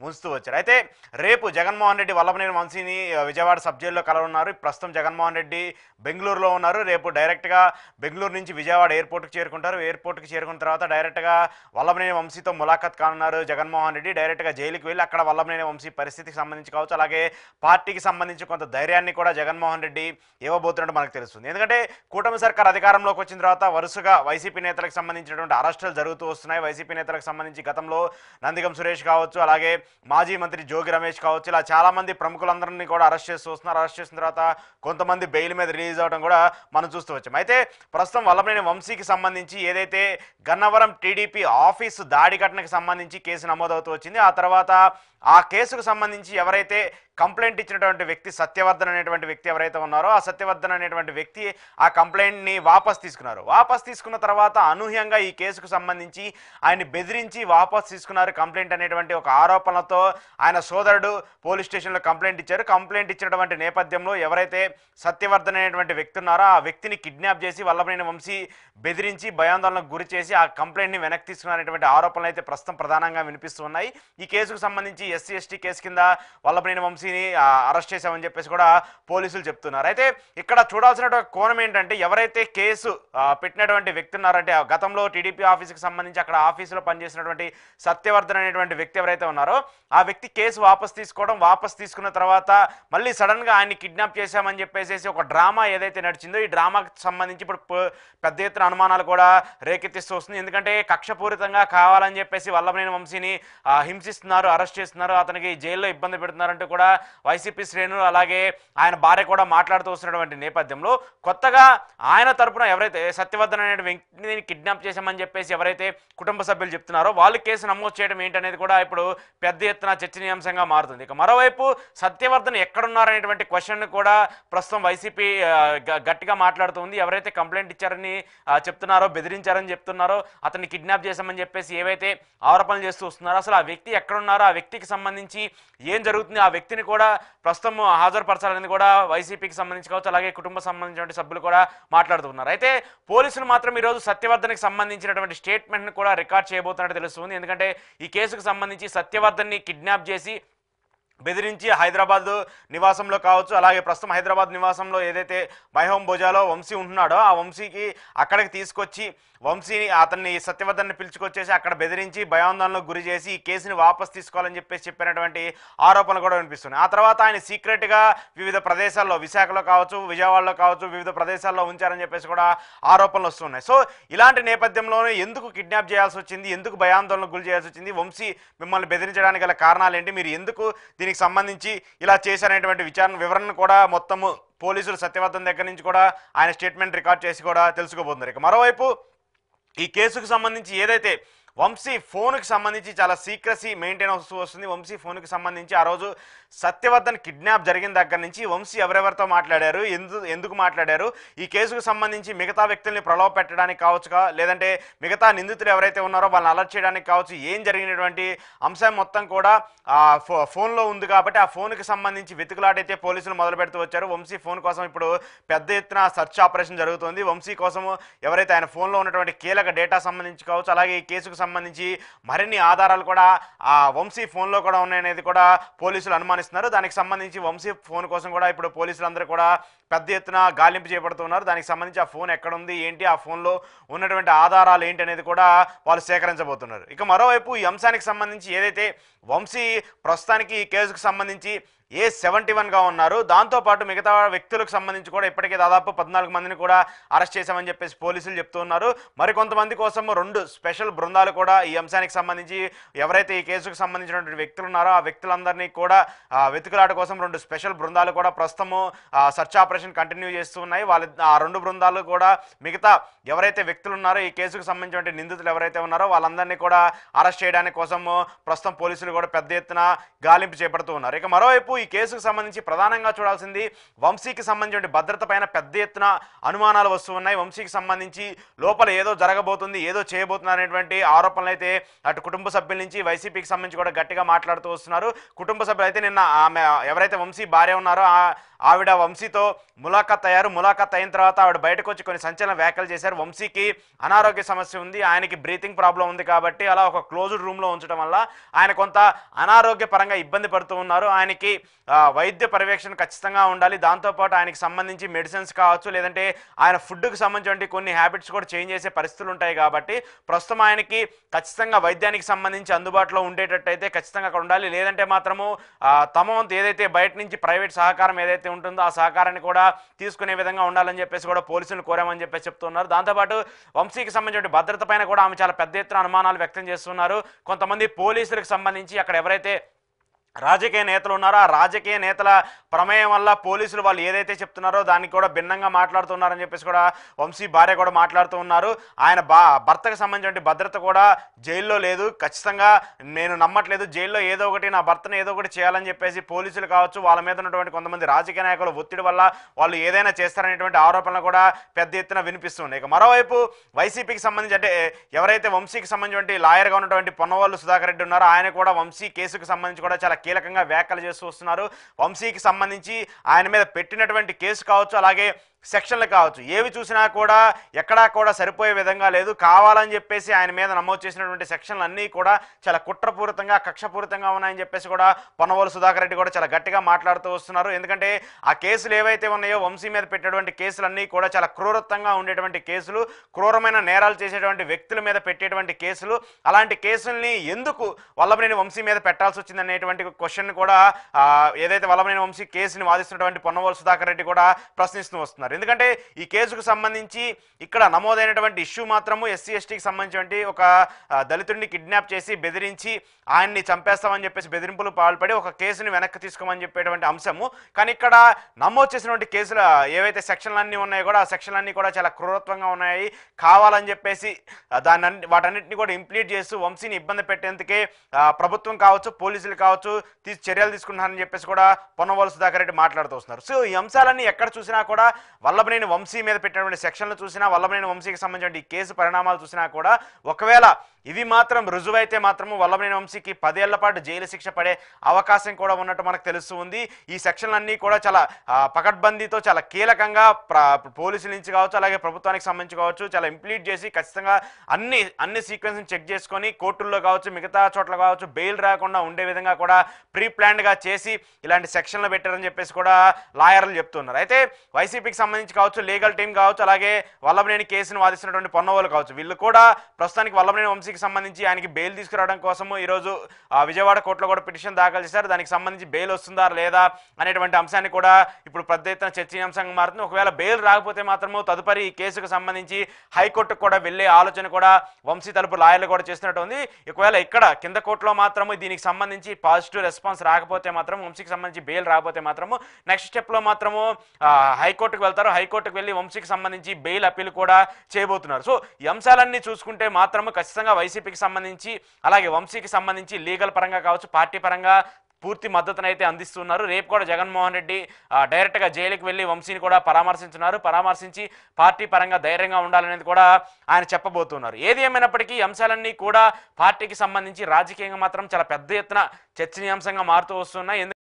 ఉంచుతూ వచ్చారు. అయితే రేపు జగన్మోహన్ రెడ్డి వల్లభనేని వంశీని విజయవాడ సబ్ జైల్లో కలవనున్నారు. ప్రస్తుతం జగన్మోహన్ రెడ్డి బెంగళూరులో ఉన్నారు. రేపు డైరెక్ట్గా బెంగళూరు నుంచి విజయవాడ ఎయిర్పోర్ట్కి చేరుకుంటారు. ఎయిర్పోర్ట్కి చేరుకున్న తర్వాత డైరెక్ట్గా వల్లభనేని వంశీతో ములాఖత్ కానున్నారు జగన్మోహన్ రెడ్డి. డైరెక్ట్గా జైలుకి వెళ్ళి అక్కడ వల్లభనేని వంశీ పరిస్థితికి సంబంధించి కావచ్చు, అలాగే పార్టీకి సంబంధించి కొంత ధైర్యాన్ని కూడా జగన్మోహన్ రెడ్డి ఇవ్వబోతున్నట్టు మనకు తెలుస్తుంది. ఎందుకంటే కూటమి సర్కార్ అధికారంలోకి వచ్చిన తర్వాత వరుసగా వైసీపీ నేతలకు సంబంధించినటువంటి అరెస్టులు జరుగుతూ వస్తున్నాయి. వైసీపీ నేతలకు సంబంధించి గతంలో నందిగం సురేష్ కావచ్చు, అలాగే మాజీ మంత్రి జోగి రమేష్ కావచ్చు, ఇలా చాలా మంది ప్రముఖులందరినీ కూడా అరెస్ట్ చేస్తూ వస్తున్నారు. అరెస్ట్ చేసిన తర్వాత కొంతమంది బెయిల్ మీద రిలీజ్ అవడం కూడా మనం చూస్తూ వచ్చాం. అయితే ప్రస్తుతం వల్లభనేని వంశీకి సంబంధించి ఏదైతే గన్నవరం టీడీపీ ఆఫీసు దాడి ఘటనకు సంబంధించి కేసు నమోదవుతూ వచ్చింది. ఆ తర్వాత ఆ కేసుకు సంబంధించి ఎవరైతే కంప్లైంట్ ఇచ్చినటువంటి వ్యక్తి సత్యవర్ధన్ అనేటువంటి వ్యక్తి ఎవరైతే ఉన్నారో ఆ సత్యవర్ధన్ అనేటువంటి వ్యక్తి ఆ కంప్లైంట్ని వాపస్ తీసుకున్నారు. వాపస్ తీసుకున్న తర్వాత అనూహ్యంగా ఈ కేసుకు సంబంధించి ఆయన్ని బెదిరించి వాపస్ తీసుకున్నారు కంప్లైంట్ అనేటువంటి ఒక ఆరోపణలతో ఆయన సోదరుడు పోలీస్ స్టేషన్లో కంప్లైంట్ ఇచ్చారు. కంప్లైంట్ ఇచ్చినటువంటి నేపథ్యంలో ఎవరైతే సత్యవర్ధన్ అనేటువంటి వ్యక్తి ఉన్నారో ఆ వ్యక్తిని కిడ్నాప్ చేసి వల్లభనేని వంశీ బెదిరించి భయాందోళనకు గురి చేసి ఆ కంప్లైంట్ని వెనక్కి తీసుకున్నటువంటి ఆరోపణలు అయితే ప్రస్తుతం ప్రధానంగా వినిపిస్తూ ఉన్నాయి. ఈ కేసుకు సంబంధించి ఎస్సీ ఎస్టీ కేసు కింద వల్లభనేని వంశీని అరెస్ట్ చేశామని చెప్పేసి కూడా పోలీసులు చెప్తున్నారు. అయితే ఇక్కడ చూడాల్సిన కోణం ఏంటంటే ఎవరైతే కేసు పెట్టినటువంటి వ్యక్తి ఉన్నారంటే గతంలో టీడీపీ ఆఫీస్కి సంబంధించి అక్కడ ఆఫీసులో పనిచేసినటువంటి సత్యవర్ధన్ అనేటువంటి వ్యక్తి ఎవరైతే ఉన్నారో ఆ వ్యక్తి కేసు వాపస్ తీసుకున్న తర్వాత మళ్ళీ సడన్గా ఆయన్ని కిడ్నాప్ చేశామని చెప్పేసి ఒక డ్రామా ఏదైతే నడిచిందో ఈ డ్రామాకి సంబంధించి ఇప్పుడు పెద్ద ఎత్తున అనుమానాలు కూడా రేకెత్తిస్తూ వస్తుంది. ఎందుకంటే కక్షపూరితంగా కావాలని చెప్పేసి వల్లభనేని వంశీని హింసిస్తున్నారు, అరెస్ట్ చేస్తున్నారు, అతనికి జైల్లో ఇబ్బంది పెడుతున్నారంటూ కూడా వైసీపీ శ్రేణులు అలాగే ఆయన భార్య కూడా మాట్లాడుతూ వస్తున్నటువంటి నేపథ్యంలో కొత్తగా ఆయన తరపున ఎవరైతే సత్యవర్ధన్ అనే వ్యక్తిని కిడ్నాప్ చేశామని చెప్పేసి ఎవరైతే కుటుంబ సభ్యులు చెప్తున్నారో వాళ్ళు కేసు నమోదు చేయడం ఏంటనేది కూడా ఇప్పుడు పెద్ద ఎత్తున చర్చనీయాంశంగా మారుతుంది. ఇక మరోవైపు సత్యవర్ధన్ ఎక్కడున్నారనేటువంటి క్వశ్చన్ కూడా ప్రస్తుతం వైసీపీ గట్టిగా మాట్లాడుతుంది. ఎవరైతే కంప్లైంట్ ఇచ్చారని చెప్తున్నారో, బెదిరించారని చెప్తున్నారో, అతన్ని కిడ్నాప్ చేశామని చెప్పేసి ఏవైతే ఆరోపణలు చేస్తూ వస్తున్నారో అసలు ఆ వ్యక్తి ఎక్కడున్నారో, ఆ వ్యక్తికి సంబంధించి ఏం జరుగుతుంది, ఆ వ్యక్తిని కూడా ప్రస్తుతం హాజరుపరచాలని కూడా వైసీపీకి సంబంధించి కావచ్చు అలాగే కుటుంబ సంబంధించిన సభ్యులు కూడా మాట్లాడుతున్నారు. అయితే పోలీసులు మాత్రం ఈరోజు సత్యవర్ధన్కి సంబంధించినటువంటి స్టేట్మెంట్ని కూడా రికార్డ్ చేయబోతున్నట్టు తెలుస్తుంది. ఎందుకంటే ఈ కేసుకు సంబంధించి సత్యవర్ధన్ని కిడ్నాప్ చేసి బెదిరించి హైదరాబాద్ నివాసంలో కావచ్చు అలాగే ప్రస్తుతం హైదరాబాద్ నివాసంలో ఏదైతే మైహోమ్ భోజాలో వంశీ ఉంటున్నాడో ఆ వంశీకి అక్కడికి తీసుకొచ్చి వంశీని అతన్ని సత్యవర్ధన్ని పిలుచుకొచ్చేసి అక్కడ బెదిరించి భయాందోళనకు గురి చేసి ఈ కేసుని వాపస్ తీసుకోవాలని చెప్పేసి చెప్పినటువంటి ఆరోపణలు కూడా వినిపిస్తున్నాయి. ఆ తర్వాత ఆయన సీక్రెట్గా వివిధ ప్రదేశాల్లో విశాఖలో కావచ్చు, విజయవాడలో కావచ్చు, వివిధ ప్రదేశాల్లో ఉంచారని చెప్పేసి కూడా ఆరోపణలు వస్తున్నాయి. సో ఇలాంటి నేపథ్యంలోనే ఎందుకు కిడ్నాప్ చేయాల్సి వచ్చింది, ఎందుకు భయాందోళనకు గురి చేయాల్సి వచ్చింది, వంశీ మిమ్మల్ని బెదిరించడానికి గల కారణాలు ఏంటి, మీరు ఎందుకు దీనికి సంబంధించి ఇలా చేశారనేటువంటి వివరణ కూడా మొత్తము పోలీసులు సత్యవర్ధన్ దగ్గర నుంచి కూడా ఆయన స్టేట్మెంట్ రికార్డ్ చేసి కూడా తెలుసుకోబోతున్నారు. ఇక మరోవైపు ఈ కేసుకు సంబంధించి ఏదైతే వంశీ ఫోన్కి సంబంధించి చాలా సీక్రసీ మెయింటైన్ అవుతూ వస్తుంది. వంశీ ఫోన్కి సంబంధించి ఆ రోజు సత్యవర్ధన్ కిడ్నాప్ జరిగిన దగ్గర నుంచి వంశీ ఎవరెవరితో మాట్లాడారు, ఎందుకు మాట్లాడారు, ఈ కేసుకు సంబంధించి మిగతా వ్యక్తుల్ని ప్రలోభ పెట్టడానికి కావచ్చు, లేదంటే మిగతా నిందితులు ఎవరైతే ఉన్నారో వాళ్ళని అలర్ట్ చేయడానికి కావచ్చు, ఏం జరిగినటువంటి అంశం మొత్తం కూడా ఫోన్లో ఉంది. కాబట్టి ఆ ఫోన్కి సంబంధించి వెతుకులాటైతే పోలీసులు మొదలు పెడుతూ వచ్చారు. వంశీ ఫోన్ కోసం ఇప్పుడు పెద్ద ఎత్తున సెర్చ్ ఆపరేషన్ జరుగుతుంది. వంశీ కోసము ఎవరైతే ఆయన ఫోన్లో ఉన్నటువంటి కీలక డేటా సంబంధించి కావచ్చు అలాగే ఈ కేసుకు సంబంధించి మరిన్ని ఆధారాలు కూడా ఆ వంశీ ఫోన్లో కూడా ఉన్నాయనేది కూడా పోలీసులు అనుమానిస్తున్నారు. దానికి సంబంధించి వంశీ ఫోన్ కోసం కూడా ఇప్పుడు పోలీసులందరూ కూడా పెద్ద ఎత్తున గాలింపు చేపడుతున్నారు. దానికి సంబంధించి ఆ ఫోన్ ఎక్కడుంది ఏంటి, ఆ ఫోన్లో ఉన్నటువంటి ఆధారాలు ఏంటి అనేది కూడా వాళ్ళు సేకరించబోతున్నారు. ఇక మరోవైపు ఈ అంశానికి సంబంధించి ఏదైతే వంశీ ప్రస్తుతానికి ఈ కేసుకు సంబంధించి A71గా ఉన్నారు, దాంతోపాటు మిగతా వ్యక్తులకు సంబంధించి కూడా ఇప్పటికే దాదాపు 14 మందిని కూడా అరెస్ట్ చేశామని చెప్పేసి పోలీసులు చెప్తున్నారు. మరికొంతమంది కోసం 2 స్పెషల్ బృందాలు కూడా ఈ అంశానికి సంబంధించి ఎవరైతే ఈ కేసుకు సంబంధించినటువంటి వ్యక్తులు ఉన్నారో ఆ వ్యక్తులందరినీ కూడా వెతుకులాట కోసం 2 స్పెషల్ బృందాలు కూడా ప్రస్తుతము సర్చ్ ఆపరేషన్ కంటిన్యూ చేస్తూ ఉన్నాయి. ఆ 2 బృందాలు కూడా మిగతా ఎవరైతే వ్యక్తులు ఉన్నారో ఈ కేసుకు సంబంధించిన నిందితులు ఎవరైతే ఉన్నారో వాళ్ళందరినీ కూడా అరెస్ట్ చేయడానికి కోసం ప్రస్తుతం పోలీసులు కూడా పెద్ద ఎత్తున గాలింపు చేపడుతూ ఉన్నారు. ఇక మరోవైపు ఈ కేసుకు సంబంధించి ప్రధానంగా చూడాల్సింది వంశీకి సంబంధించిన భద్రత పైన పెద్ద ఎత్తున అనుమానాలు వస్తూ ఉన్నాయి. వంశీకి సంబంధించి లోపల ఏదో జరగబోతుంది, ఏదో చేయబోతున్నారు అనేటువంటి ఆరోపణలు అయితే అటు కుటుంబ సభ్యుల నుంచి వైసీపీకి సంబంధించి కూడా గట్టిగా మాట్లాడుతూ వస్తున్నారు. కుటుంబ సభ్యులు అయితే నిన్న ఆమె ఎవరైతే వంశీ భార్య ఉన్నారో ఆవిడ వంశీతో ములాఖాత్ అయ్యారు. ములాఖాత్ అయిన తర్వాత ఆవిడ బయటకు వచ్చి కొన్ని సంచలన వ్యాఖ్యలు చేశారు. వంశీకి అనారోగ్య సమస్య ఉంది, ఆయనకి బ్రీతింగ్ ప్రాబ్లం ఉంది కాబట్టి అలా ఒక క్లోజ్డ్ రూమ్లో ఉంచడం వల్ల ఆయన కొంత అనారోగ్య పరంగా ఇబ్బంది పడుతూ ఉన్నారు. ఆయనకి వైద్య పర్యవేక్షణ ఖచ్చితంగా ఉండాలి. దాంతోపాటు ఆయనకి సంబంధించి మెడిసిన్స్ కావచ్చు, లేదంటే ఆయన ఫుడ్కి సంబంధించి కొన్ని హ్యాబిట్స్ కూడా చేంజ్ చేసే పరిస్థితులు ఉంటాయి కాబట్టి ప్రస్తుతం ఆయనకి ఖచ్చితంగా వైద్యానికి సంబంధించి అందుబాటులో ఉండేటట్టయితే ఖచ్చితంగా అక్కడ ఉండాలి. లేదంటే మాత్రము తమ వంతు ఏదైతే బయట నుంచి ప్రైవేట్ సహకారం ఏదైతే ఉంటుందో ఆ సహకారాన్ని కూడా తీసుకునే విధంగా ఉండాలని చెప్పేసి కూడా పోలీసులు కోరామని చెప్పేసి చెప్తున్నారు. దాంతోపాటు వంశీకి సంబంధించిన భద్రత పైన కూడా ఆమె చాలా పెద్ద ఎత్తున అనుమానాలు వ్యక్తం చేస్తున్నారు. కొంతమంది పోలీసులకు సంబంధించి అక్కడ ఎవరైతే రాజకీయ నేతలు ఉన్నారో ఆ రాజకీయ నేతల ప్రమేయం వల్ల పోలీసులు వాళ్ళు ఏదైతే చెప్తున్నారో దానికి కూడా భిన్నంగా మాట్లాడుతున్నారని చెప్పేసి కూడా వంశీ భార్య కూడా మాట్లాడుతూ ఉన్నారు. ఆయన భర్తకు సంబంధించిన భద్రత కూడా జైల్లో లేదు, ఖచ్చితంగా నేను నమ్మట్లేదు, జైల్లో ఏదో ఒకటి నా భర్తను ఏదో ఒకటి చేయాలని చెప్పేసి పోలీసులు కావచ్చు వాళ్ళ మీద ఉన్నటువంటి కొంతమంది రాజకీయ నాయకుల ఒత్తిడి వల్ల వాళ్ళు ఏదైనా చేస్తారనేటువంటి ఆరోపణలు కూడా పెద్ద ఎత్తున వినిపిస్తున్నాయి. ఇక మరోవైపు వైసీపీకి సంబంధించి అంటే ఎవరైతే వంశీకి సంబంధించిన లాయర్గా ఉన్నటువంటి పొన్నవాళ్ళు సుధాకర్ రెడ్డి ఉన్నారో ఆయన కూడా వంశీ కేసుకు సంబంధించి కూడా చాలా కీలకంగా వ్యాఖ్యలు చేస్తూ వస్తున్నారు. వంశీకి సంబంధించి ఆయన మీద పెట్టినటువంటి కేసు కావచ్చు, అలాగే సెక్షన్లు కావచ్చు, ఏవి చూసినా కూడా ఎక్కడా కూడా సరిపోయే విధంగా లేదు. కావాలని చెప్పేసి ఆయన మీద నమోదు చేసినటువంటి సెక్షన్లు అన్నీ కూడా చాలా కుట్రపూరితంగా కక్షపూరితంగా ఉన్నాయని చెప్పేసి కూడా పొన్నవోలు సుధాకర్ రెడ్డి కూడా చాలా గట్టిగా మాట్లాడుతూ వస్తున్నారు. ఎందుకంటే ఆ కేసులు ఏవైతే ఉన్నాయో వంశీ మీద పెట్టేటువంటి కేసులన్నీ కూడా చాలా క్రూరత్వంగా ఉండేటువంటి కేసులు, క్రూరమైన నేరాలు చేసేటువంటి వ్యక్తుల మీద పెట్టేటువంటి కేసులు. అలాంటి కేసుల్ని ఎందుకు వల్లభనేని వంశీ మీద పెట్టాల్సి వచ్చింది అనేటువంటి క్వశ్చన్ కూడా ఏదైతే వల్లభనేని వంశీ కేసుని వాదిస్తున్నటువంటి పొన్నవోలు సుధాకర్ రెడ్డి కూడా ప్రశ్నిస్తూ వస్తున్నారు. ఎందుకంటే ఈ కేసుకు సంబంధించి ఇక్కడ నమోదైనటువంటి ఇష్యూ మాత్రము ఎస్సీ ఎస్టీకి సంబంధించి ఒక దళితుడిని కిడ్నాప్ చేసి బెదిరించి ఆయన్ని చంపేస్తామని చెప్పేసి బెదిరింపులు పాల్పడి ఒక కేసుని వెనక్కి తీసుకోమని చెప్పేటువంటి అంశము. కానీ ఇక్కడ నమోదు చేసినటువంటి కేసులు ఏవైతే సెక్షన్లన్నీ ఉన్నాయో కూడా ఆ సెక్షన్లన్నీ కూడా చాలా క్రూరత్వంగా ఉన్నాయి. కావాలని చెప్పేసి వాటన్నిటిని కూడా ఇంప్లీట్ చేస్తూ వంశీని ఇబ్బంది పెట్టేందుకే ప్రభుత్వం కావచ్చు పోలీసులు కావచ్చు చర్యలు తీసుకున్నారని చెప్పేసి కూడా పొన్నవోలు సుధాకర్ రెడ్డి మాట్లాడుతూ వస్తున్నారు. సో ఈ అంశాలన్నీ ఎక్కడ చూసినా కూడా వల్లభనేని వంశీ మీద పెట్టినటువంటి సెక్షన్లు చూసినా, వల్లభనేని వంశీకి సంబంధించిన ఈ కేసు పరిణామాలు చూసినా కూడా ఒకవేళ ఇవి మాత్రం రుజువైతే మాత్రము వల్లభనేని వంశీకి 10 ఏళ్ల పాటు జైలు శిక్ష పడే అవకాశం కూడా ఉన్నట్టు మనకు తెలుస్తూ ఉంది. ఈ సెక్షన్లన్నీ కూడా చాలా పకడ్బందీతో చాలా కీలకంగా పోలీసుల నుంచి కావచ్చు, అలాగే ప్రభుత్వానికి సంబంధించి కావచ్చు చాలా ఇంప్లీట్ చేసి ఖచ్చితంగా అన్ని సీక్వెన్స్ని చెక్ చేసుకొని కోర్టుల్లో కావచ్చు మిగతా చోట్ల కావచ్చు బెయిల్ రాకుండా ఉండే విధంగా కూడా ప్రీ ప్లాన్డ్గా చేసి ఇలాంటి సెక్షన్లు పెట్టారని చెప్పేసి కూడా లాయర్లు చెప్తున్నారు. అయితే వైసీపీకి సంబంధించి కావచ్చు, లీగల్ టీం కావచ్చు, అలాగే వల్లభనేని కేసును వాదిస్తున్నటువంటి పొన్నవోలు కావచ్చు, వీళ్ళు కూడా ప్రస్తుతానికి వల్లభనేని వంశీకి సంబంధించి ఆయనకి బెయిల్ తీసుకురావడం కోసము ఈరోజు విజయవాడ కోర్టులో కూడా పిటిషన్ దాఖలు చేశారు. దానికి సంబంధించి బెయిల్ వస్తుందా లేదా అనేటువంటి అంశాన్ని కూడా ఇప్పుడు పెద్ద ఎత్తున చర్చనీయాంశంగా మారుతుంది. ఒకవేళ బెయిల్ రాకపోతే మాత్రము తదుపరి ఈ కేసుకు సంబంధించి హైకోర్టుకు కూడా వెళ్లే ఆలోచన కూడా వంశీ తరపు లాయర్లు కూడా చేస్తున్నట్టు ఉంది. ఒకవేళ ఇక్కడ కింద కోర్టులో మాత్రము దీనికి సంబంధించి పాజిటివ్ రెస్పాన్స్ రాకపోతే మాత్రం వంశీకి సంబంధించి బెయిల్ రాకపోతే మాత్రము నెక్స్ట్ స్టెప్లో మాత్రము హైకోర్టుకు వెళ్తారు. హైకోర్టుకు వెళ్ళి వంశీకి సంబంధించి బెయిల్ అప్పీల్ కూడా చేయబోతున్నారు. సో ఈ అంశాలన్నీ చూసుకుంటే మాత్రము ఖచ్చితంగా వైసీపీకి సంబంధించి అలాగే వంశీకి సంబంధించి లీగల్ పరంగా కావచ్చు పార్టీ పరంగా పూర్తి మద్దతునైతే అందిస్తున్నారు. రేపు కూడా జగన్మోహన్ రెడ్డి డైరెక్ట్గా జైలుకి వెళ్ళి వంశీని కూడా పరామర్శించి పార్టీ పరంగా ధైర్యంగా ఉండాలనేది కూడా ఆయన చెప్పబోతున్నారు. ఏది ఏమైనప్పటికీ ఈ అంశాలన్నీ కూడా పార్టీకి సంబంధించి రాజకీయంగా మాత్రం చాలా పెద్ద ఎత్తున చర్చనీయాంశంగా మారుతూ వస్తున్నాయి.